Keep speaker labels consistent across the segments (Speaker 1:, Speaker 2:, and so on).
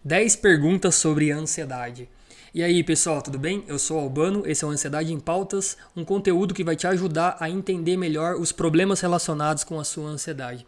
Speaker 1: 10 perguntas sobre ansiedade. E aí, pessoal, tudo bem? Eu sou o Albano, esse é o Ansiedade em Pautas, um conteúdo que vai te ajudar a entender melhor os problemas relacionados com a sua ansiedade.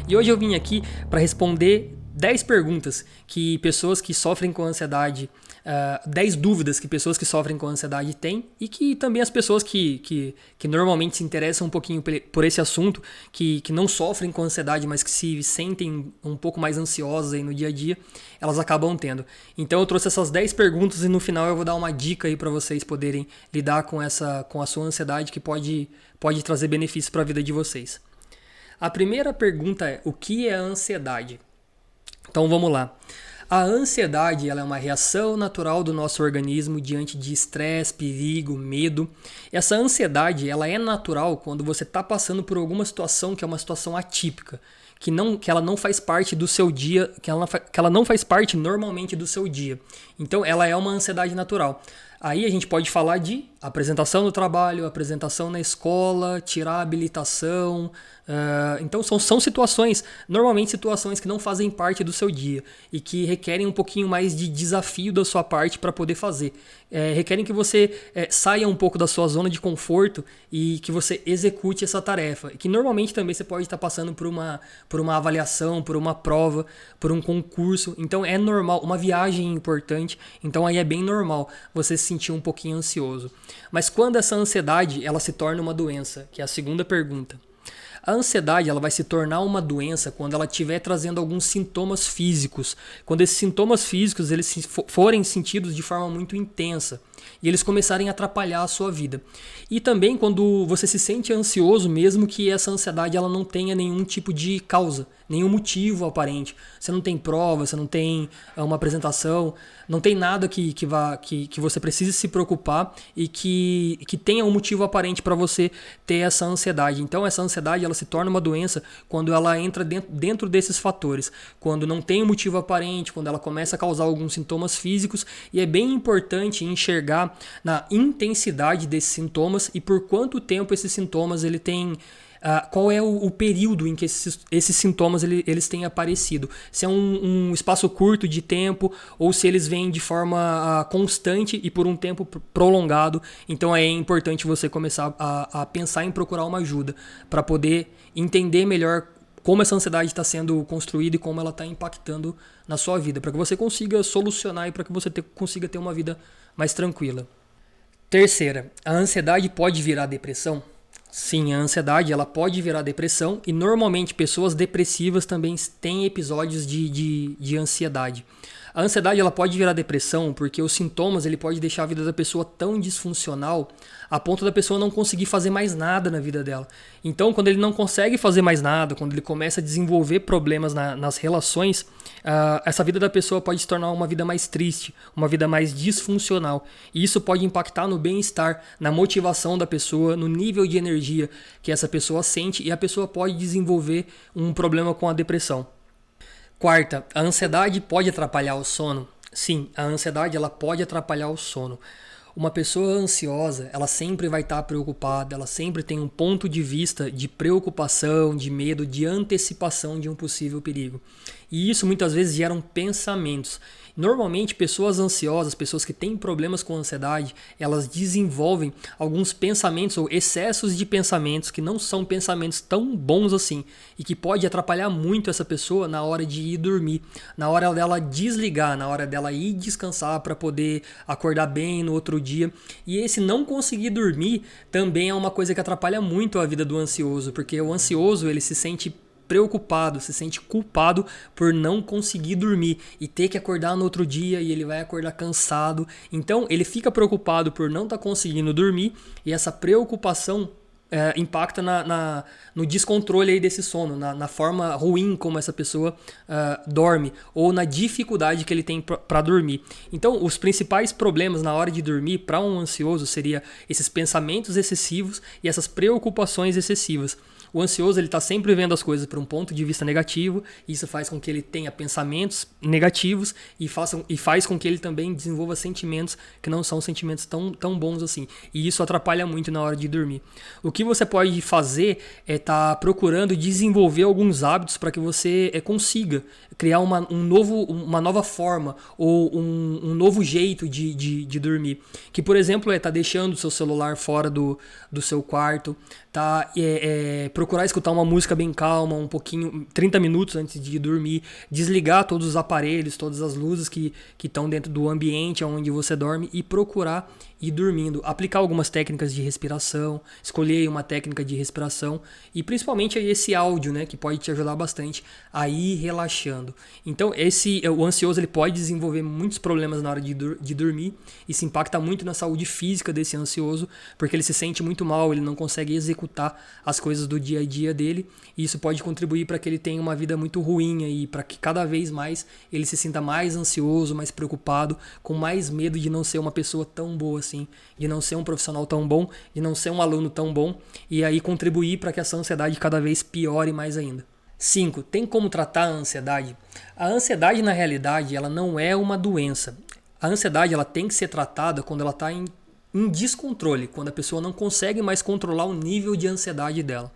Speaker 1: E hoje eu vim aqui para responder 10 perguntas que pessoas que sofrem com ansiedade, 10 dúvidas que pessoas que sofrem com ansiedade têm e que também as pessoas que normalmente se interessam um pouquinho por esse assunto, que não sofrem com ansiedade, mas que se sentem um pouco mais ansiosas aí no dia a dia, elas acabam tendo. Então eu trouxe essas 10 perguntas e no final eu vou dar uma dica aí para vocês poderem lidar com a sua ansiedade que pode trazer benefícios para a vida de vocês. A primeira pergunta é: o que é a ansiedade? Então vamos lá. A ansiedade ela é uma reação natural do nosso organismo diante de estresse, perigo, medo. Essa ansiedade ela é natural quando você está passando por alguma situação que é uma situação atípica, que ela não faz parte do seu dia, que ela não faz parte normalmente do seu dia. Então ela é uma ansiedade natural. Aí a gente pode falar de apresentação no trabalho, apresentação na escola, tirar a habilitação. Então são situações, normalmente situações que não fazem parte do seu dia e que requerem um pouquinho mais de desafio da sua parte para poder fazer. Requerem que você saia um pouco da sua zona de conforto e que você execute essa tarefa. E que normalmente também você pode estar passando por uma avaliação, por uma prova, por um concurso. Então é normal, uma viagem importante, então aí é bem normal você se sentir um pouquinho ansioso. Mas quando essa ansiedade ela se torna uma doença, que é a segunda pergunta. A ansiedade ela vai se tornar uma doença quando ela estiver trazendo alguns sintomas físicos. Quando esses sintomas físicos eles forem sentidos de forma muito intensa e eles começarem a atrapalhar a sua vida. E também quando você se sente ansioso, mesmo que essa ansiedade ela não tenha nenhum tipo de causa, nenhum motivo aparente. Você não tem prova, você não tem uma apresentação, não tem nada que você precise se preocupar e que tenha um motivo aparente para você ter essa ansiedade. Então essa ansiedade ela se torna uma doença quando ela entra dentro desses fatores. Quando não tem um motivo aparente, quando ela começa a causar alguns sintomas físicos. E é bem importante enxergar na intensidade desses sintomas e por quanto tempo esses sintomas ele tem. Qual é o período em que esses sintomas eles têm aparecido. Se é um espaço curto de tempo ou se eles vêm de forma constante e por um tempo prolongado. Então é importante você começar a pensar em procurar uma ajuda para poder entender melhor como essa ansiedade está sendo construída e como ela está impactando na sua vida, para que você consiga solucionar e para que você consiga ter uma vida mais tranquila. Terceira, a ansiedade pode virar depressão? Sim, a ansiedade ela pode virar depressão e normalmente pessoas depressivas também têm episódios de ansiedade. A ansiedade ela pode virar depressão porque os sintomas ele pode deixar a vida da pessoa tão disfuncional a ponto da pessoa não conseguir fazer mais nada na vida dela. Então, quando ele não consegue fazer mais nada, quando ele começa a desenvolver problemas nas relações, essa vida da pessoa pode se tornar uma vida mais triste, uma vida mais disfuncional. E isso pode impactar no bem-estar, na motivação da pessoa, no nível de energia que essa pessoa sente e a pessoa pode desenvolver um problema com a depressão. Quarta, a ansiedade pode atrapalhar o sono? Sim, a ansiedade ela pode atrapalhar o sono. Uma pessoa ansiosa, ela sempre vai estar preocupada, ela sempre tem um ponto de vista de preocupação, de medo, de antecipação de um possível perigo. E isso muitas vezes geram pensamentos. Normalmente, pessoas ansiosas, pessoas que têm problemas com ansiedade, elas desenvolvem alguns pensamentos ou excessos de pensamentos que não são pensamentos tão bons assim e que pode atrapalhar muito essa pessoa na hora de ir dormir, na hora dela desligar, na hora dela ir descansar para poder acordar bem no outro dia. E esse não conseguir dormir também é uma coisa que atrapalha muito a vida do ansioso, porque o ansioso ele se sente preocupado, se sente culpado por não conseguir dormir e ter que acordar no outro dia e ele vai acordar cansado. Então ele fica preocupado por não estar conseguindo dormir e essa preocupação impacta no descontrole aí desse sono, na forma ruim como essa pessoa dorme ou na dificuldade que ele tem para dormir. Então os principais problemas na hora de dormir para um ansioso seria esses pensamentos excessivos e essas preocupações excessivas. O ansioso ele está sempre vendo as coisas por um ponto de vista negativo, e isso faz com que ele tenha pensamentos negativos e faz com que ele também desenvolva sentimentos que não são sentimentos tão bons assim. E isso atrapalha muito na hora de dormir. O que você pode fazer é estar procurando desenvolver alguns hábitos para que você consiga criar uma nova forma ou um novo jeito de dormir. Que, por exemplo, é estar deixando o seu celular fora do seu quarto, tá? Procurar escutar uma música bem calma, um pouquinho, 30 minutos antes de dormir, desligar todos os aparelhos, todas as luzes que estão dentro do ambiente onde você dorme e procurar ir dormindo. Aplicar algumas técnicas de respiração, escolher uma técnica de respiração e principalmente aí esse áudio, né, que pode te ajudar bastante a ir relaxando. Então o ansioso ele pode desenvolver muitos problemas na hora de dormir. Isso impacta muito na saúde física desse ansioso, porque ele se sente muito mal, ele não consegue executar as coisas do dia a dia dele, e isso pode contribuir para que ele tenha uma vida muito ruim e para que cada vez mais ele se sinta mais ansioso, mais preocupado, com mais medo de não ser uma pessoa tão boa assim, de não ser um profissional tão bom, de não ser um aluno tão bom, e aí contribuir para que essa ansiedade cada vez piore mais ainda. 5. Tem como tratar a ansiedade? A ansiedade, na realidade, ela não é uma doença. A ansiedade ela tem que ser tratada quando ela está em descontrole, quando a pessoa não consegue mais controlar o nível de ansiedade dela.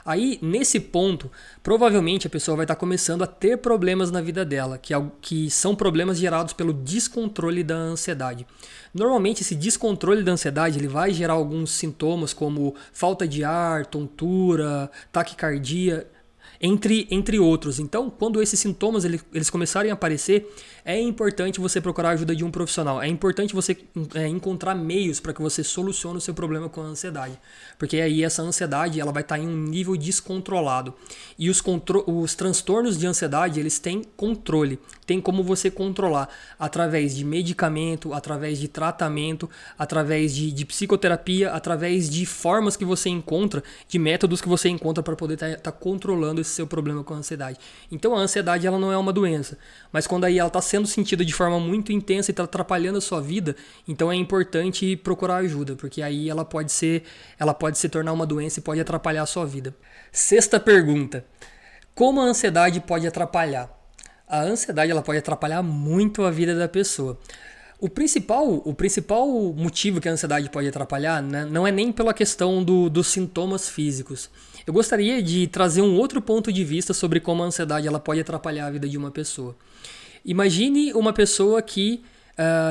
Speaker 1: Aí, nesse ponto, provavelmente a pessoa vai estar começando a ter problemas na vida dela, que são problemas gerados pelo descontrole da ansiedade. Normalmente, esse descontrole da ansiedade ele vai gerar alguns sintomas como falta de ar, tontura, taquicardia, entre outros. Então, quando esses sintomas eles começarem a aparecer, é importante você procurar a ajuda de um profissional. É importante você encontrar meios para que você solucione o seu problema com a ansiedade. Porque aí essa ansiedade ela vai estar em um nível descontrolado. E os transtornos de ansiedade, eles têm controle. Tem como você controlar através de medicamento, através de tratamento, através de psicoterapia, através de formas que você encontra, de métodos que você encontra para poder estar controlando esse seu problema com a ansiedade. Então a ansiedade ela não é uma doença, mas quando aí ela está sendo sentida de forma muito intensa e está atrapalhando a sua vida, então é importante procurar ajuda, porque aí ela pode se tornar uma doença e pode atrapalhar a sua vida. 6ª pergunta: como a ansiedade pode atrapalhar? A ansiedade ela pode atrapalhar muito a vida da pessoa. O principal motivo que a ansiedade pode atrapalhar, né, não é nem pela questão dos sintomas físicos. Eu gostaria de trazer um outro ponto de vista sobre como a ansiedade ela pode atrapalhar a vida de uma pessoa. Imagine uma pessoa que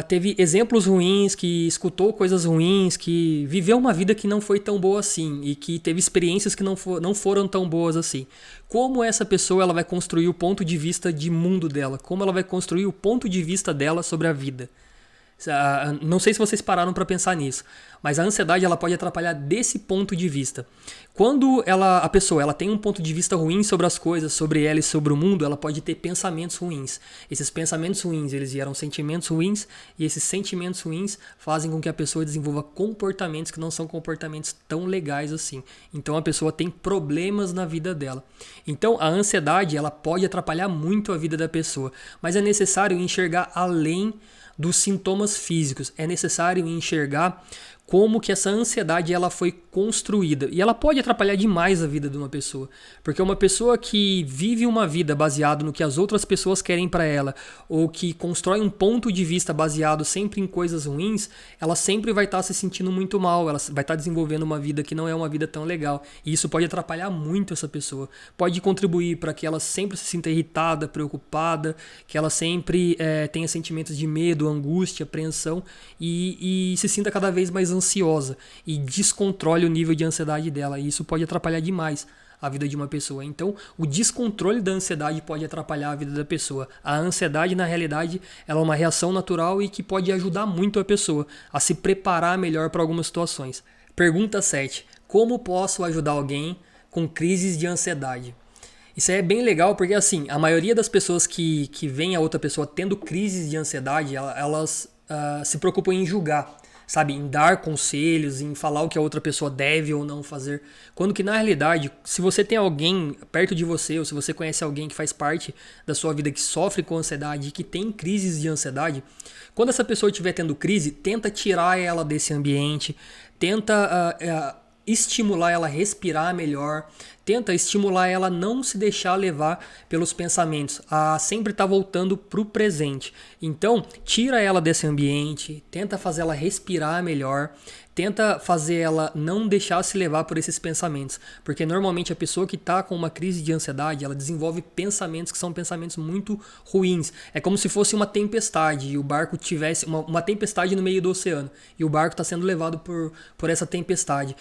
Speaker 1: teve exemplos ruins, que escutou coisas ruins, que viveu uma vida que não foi tão boa assim e que teve experiências que não foram tão boas assim. Como essa pessoa ela vai construir o ponto de vista de mundo dela? Como ela vai construir o ponto de vista dela sobre a vida? Não sei se vocês pararam para pensar nisso, mas a ansiedade ela pode atrapalhar desse ponto de vista. Quando a pessoa ela tem um ponto de vista ruim sobre as coisas, sobre ela e sobre o mundo, ela pode ter pensamentos ruins. Esses pensamentos ruins, eles geram sentimentos ruins, e esses sentimentos ruins fazem com que a pessoa desenvolva comportamentos que não são comportamentos tão legais assim. Então a pessoa tem problemas na vida dela. Então a ansiedade ela pode atrapalhar muito a vida da pessoa, mas é necessário enxergar além dos sintomas físicos. É necessário enxergar como que essa ansiedade ela foi construída. E ela pode atrapalhar demais a vida de uma pessoa. Porque uma pessoa que vive uma vida baseada no que as outras pessoas querem para ela, ou que constrói um ponto de vista baseado sempre em coisas ruins, ela sempre vai estar se sentindo muito mal, ela vai estar desenvolvendo uma vida que não é uma vida tão legal. E isso pode atrapalhar muito essa pessoa. Pode contribuir para que ela sempre se sinta irritada, preocupada, que ela sempre tenha sentimentos de medo, angústia, apreensão e se sinta cada vez mais ansiosa e descontrole o nível de ansiedade dela, e isso pode atrapalhar demais a vida de uma pessoa. Então, o descontrole da ansiedade pode atrapalhar a vida da pessoa. A ansiedade, na realidade, ela é uma reação natural e que pode ajudar muito a pessoa a se preparar melhor para algumas situações. Pergunta 7. Como posso ajudar alguém com crises de ansiedade? Isso é bem legal porque, assim, a maioria das pessoas que veem a outra pessoa tendo crises de ansiedade, elas se preocupam em julgar, sabe, em dar conselhos, em falar o que a outra pessoa deve ou não fazer. Quando que na realidade, se você tem alguém perto de você, ou se você conhece alguém que faz parte da sua vida que sofre com ansiedade e que tem crises de ansiedade, quando essa pessoa estiver tendo crise, tenta tirar ela desse ambiente, tenta estimular ela a respirar melhor, tenta estimular ela a não se deixar levar pelos pensamentos, a sempre estar voltando para o presente. Então, tira ela desse ambiente, tenta fazer ela respirar melhor, tenta fazer ela não deixar se levar por esses pensamentos, porque normalmente a pessoa que está com uma crise de ansiedade, ela desenvolve pensamentos que são pensamentos muito ruins. É como se fosse uma tempestade e o barco tivesse uma tempestade no meio do oceano e o barco está sendo levado por essa tempestade.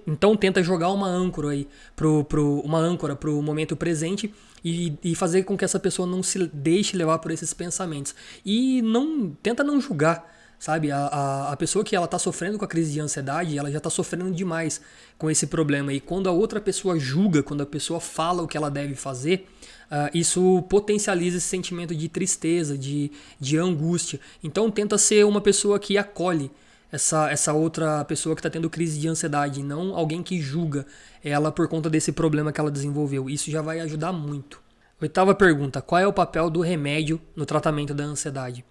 Speaker 1: Então tenta jogar uma âncora aí para o momento presente e fazer com que essa pessoa não se deixe levar por esses pensamentos. E tenta não julgar. Sabe, a pessoa que ela está sofrendo com a crise de ansiedade, ela já está sofrendo demais com esse problema. E quando a outra pessoa julga, quando a pessoa fala o que ela deve fazer, isso potencializa esse sentimento de tristeza, de angústia. Então tenta ser uma pessoa que acolhe essa outra pessoa que está tendo crise de ansiedade, não alguém que julga ela por conta desse problema que ela desenvolveu. Isso já vai ajudar muito. 8ª pergunta: qual é o papel do remédio no tratamento da ansiedade?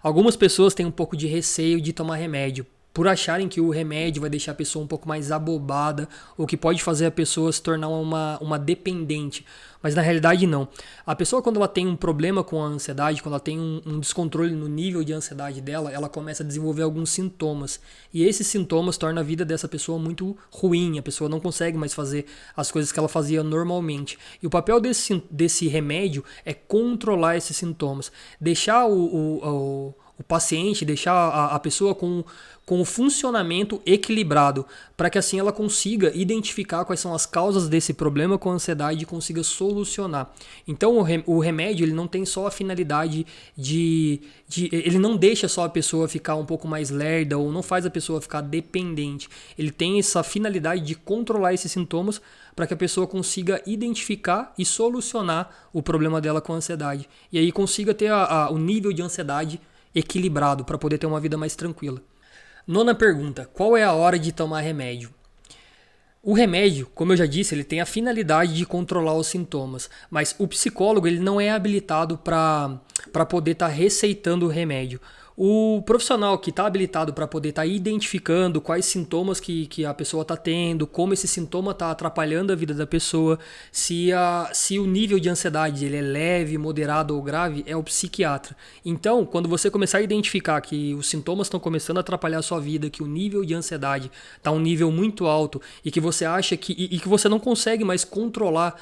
Speaker 1: Algumas pessoas têm um pouco de receio de tomar remédio, por acharem que o remédio vai deixar a pessoa um pouco mais abobada, ou que pode fazer a pessoa se tornar uma dependente. Mas na realidade não. A pessoa, quando ela tem um problema com a ansiedade, quando ela tem um descontrole no nível de ansiedade dela, ela começa a desenvolver alguns sintomas. E esses sintomas tornam a vida dessa pessoa muito ruim. A pessoa não consegue mais fazer as coisas que ela fazia normalmente. E o papel desse remédio é controlar esses sintomas. Deixar o paciente, deixar a pessoa com o funcionamento equilibrado, para que assim ela consiga identificar quais são as causas desse problema com a ansiedade e consiga solucionar. Então o remédio ele não tem só a finalidade ele não deixa só a pessoa ficar um pouco mais lerda ou não faz a pessoa ficar dependente. Ele tem essa finalidade de controlar esses sintomas para que a pessoa consiga identificar e solucionar o problema dela com a ansiedade. E aí consiga ter o nível de ansiedade equilibrado para poder ter uma vida mais tranquila. 9ª pergunta: qual é a hora de tomar remédio? O remédio, como eu já disse, ele tem a finalidade de controlar os sintomas, mas o psicólogo ele não é habilitado para poder estar receitando o remédio. O profissional que está habilitado para poder estar identificando quais sintomas que a pessoa está tendo, como esse sintoma está atrapalhando a vida da pessoa, se o nível de ansiedade ele é leve, moderado ou grave, é o psiquiatra. Então, quando você começar a identificar que os sintomas estão começando a atrapalhar a sua vida, que o nível de ansiedade está um nível muito alto e que você acha que você não consegue mais controlar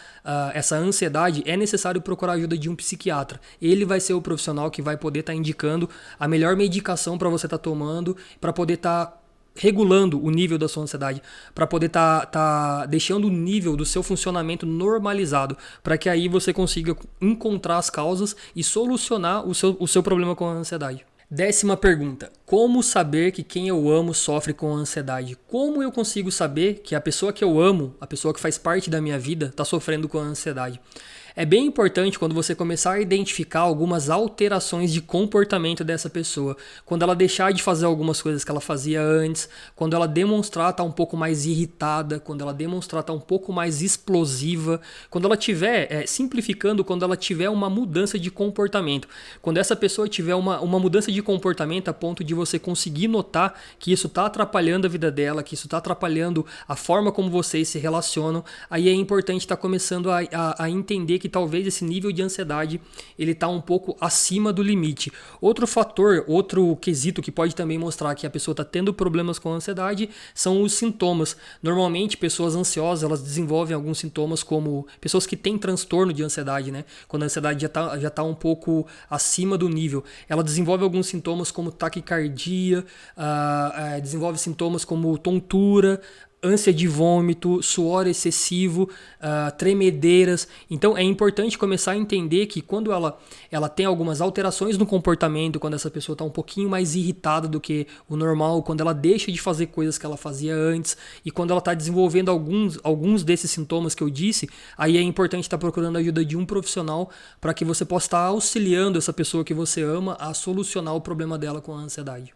Speaker 1: essa ansiedade, é necessário procurar a ajuda de um psiquiatra. Ele vai ser o profissional que vai poder estar indicando a melhor medicação para você estar tomando, para poder estar regulando o nível da sua ansiedade, para poder estar deixando o nível do seu funcionamento normalizado, para que aí você consiga encontrar as causas e solucionar o seu problema com a ansiedade. 10ª pergunta: como saber que quem eu amo sofre com ansiedade? Como eu consigo saber que a pessoa que eu amo, a pessoa que faz parte da minha vida, está sofrendo com a ansiedade? É bem importante quando você começar a identificar algumas alterações de comportamento dessa pessoa. Quando ela deixar de fazer algumas coisas que ela fazia antes, quando ela demonstrar estar um pouco mais irritada, quando ela demonstrar estar um pouco mais explosiva, quando ela tiver, simplificando, quando ela tiver uma mudança de comportamento. Quando essa pessoa tiver uma mudança de comportamento a ponto de você conseguir notar que isso está atrapalhando a vida dela, que isso está atrapalhando a forma como vocês se relacionam, aí é importante estar começando a entender que talvez esse nível de ansiedade ele está um pouco acima do limite. Outro fator, outro quesito que pode também mostrar que a pessoa está tendo problemas com a ansiedade são os sintomas. Normalmente, pessoas ansiosas elas desenvolvem alguns sintomas como pessoas que têm transtorno de ansiedade, né? Quando a ansiedade já tá um pouco acima do nível. Ela desenvolve alguns sintomas como taquicardia, desenvolve sintomas como tontura, ânsia de vômito, suor excessivo, tremedeiras. Então é importante começar a entender que quando ela tem algumas alterações no comportamento, quando essa pessoa está um pouquinho mais irritada do que o normal, quando ela deixa de fazer coisas que ela fazia antes e quando ela está desenvolvendo alguns desses sintomas que eu disse, aí é importante estar procurando a ajuda de um profissional para que você possa estar auxiliando essa pessoa que você ama a solucionar o problema dela com a ansiedade.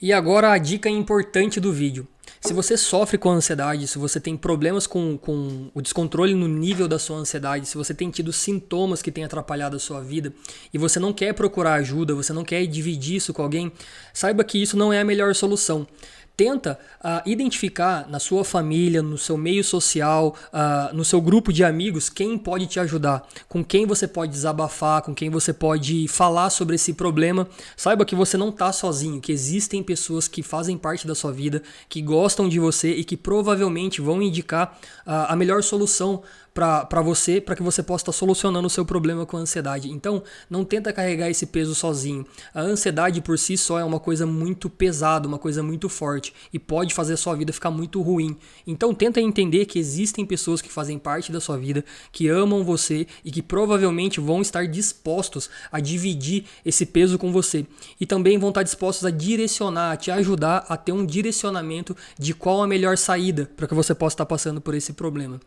Speaker 1: E agora a dica importante do vídeo. Se você sofre com ansiedade, se você tem problemas com o descontrole no nível da sua ansiedade, se você tem tido sintomas que têm atrapalhado a sua vida e você não quer procurar ajuda, você não quer dividir isso com alguém, saiba que isso não é a melhor solução. Tenta identificar na sua família, no seu meio social, no seu grupo de amigos, quem pode te ajudar, com quem você pode desabafar, com quem você pode falar sobre esse problema. Saiba que você não está sozinho, que existem pessoas que fazem parte da sua vida, que gostam de você e que provavelmente vão indicar a melhor solução para você, para que você possa estar solucionando o seu problema com a ansiedade. Então, não tenta carregar esse peso sozinho. A ansiedade por si só é uma coisa muito pesada, uma coisa muito forte e pode fazer a sua vida ficar muito ruim. Então, tenta entender que existem pessoas que fazem parte da sua vida, que amam você e que provavelmente vão estar dispostos a dividir esse peso com você. E também vão estar dispostos a direcionar, a te ajudar a ter um direcionamento de qual a melhor saída para que você possa estar passando por esse problema.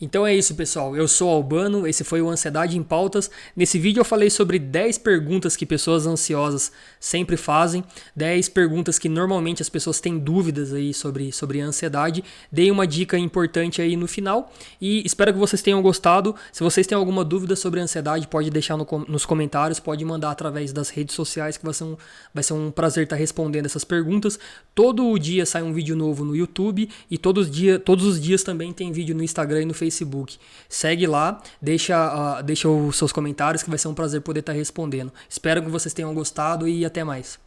Speaker 1: Então é isso, pessoal. Eu sou Albano, esse foi o Ansiedade em Pautas. Nesse vídeo eu falei sobre 10 perguntas que pessoas ansiosas sempre fazem, 10 perguntas que normalmente as pessoas têm dúvidas aí sobre a ansiedade. Dei uma dica importante aí no final e espero que vocês tenham gostado. Se vocês têm alguma dúvida sobre a ansiedade, pode deixar nos comentários, pode mandar através das redes sociais, que vai ser um prazer estar respondendo essas perguntas. Todo dia sai um vídeo novo no YouTube e todos os dias também tem vídeo no Instagram e no Facebook. Segue lá, deixa os seus comentários, que vai ser um prazer poder estar respondendo. Espero que vocês tenham gostado e até mais.